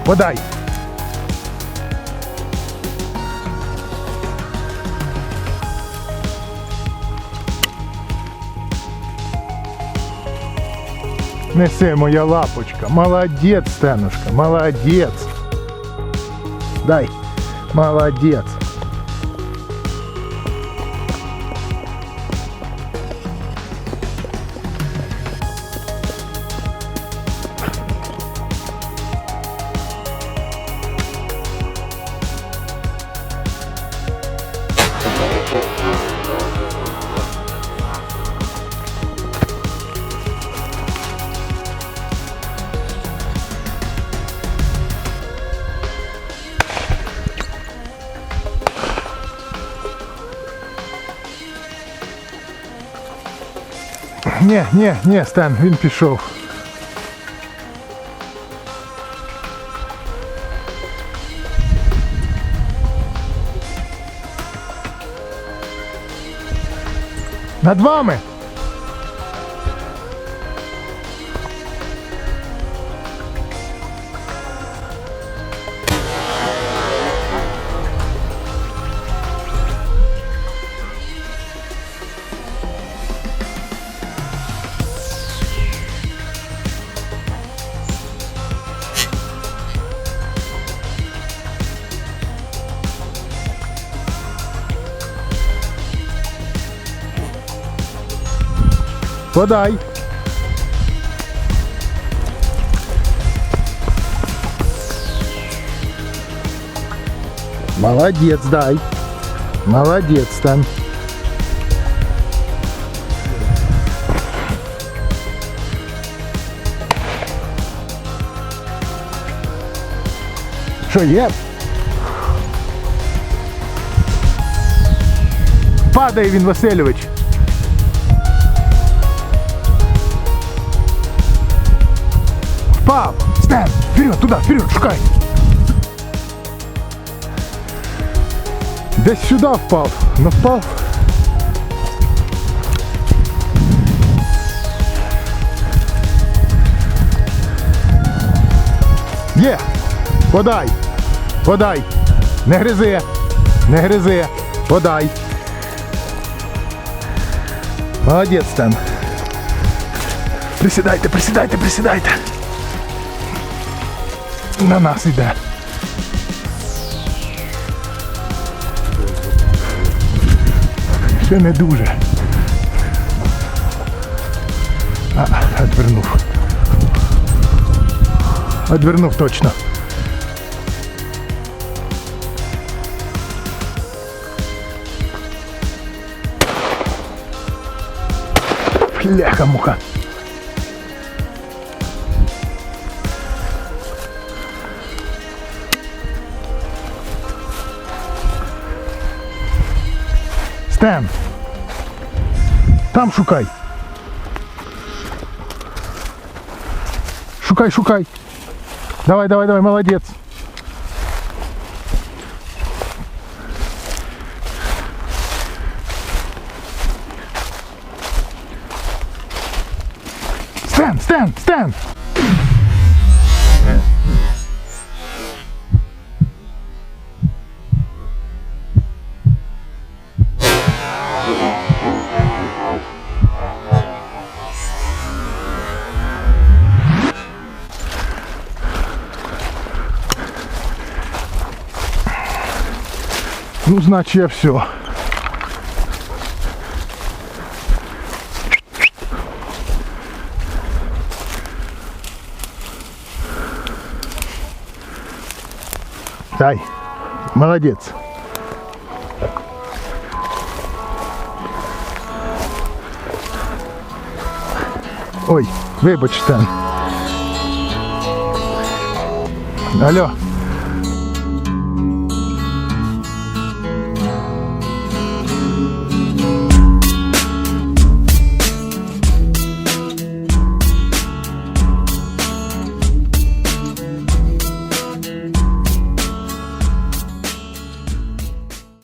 Подай. Неси, моя лапочка. Молодець, Стенушка, молодець. Дай. Молодець. Ні, Стен, він пішов. Над вами! Подай. Молодец, дай. Молодец, Стен. Що є? Падає він, Васильович. Впав! Стен! Вперед, туда, вперед, шукай! Десь сюди впав, но впав. Є! Подай! Подай! Не гризи! Не гризи! Подай! Молодець, Стен! Присідайте, присідайте, присідайте! На нас іде. Ще не дуже. Отвернув. Отвернув точно. Бляха-муха. Стен, там шукай. Шукай, шукай. Давай, давай, давай, молодец. Стен, Стен, Стен. Ну, значит, я все. Дай. Молодец. Ой, вибач, Стен. Алло.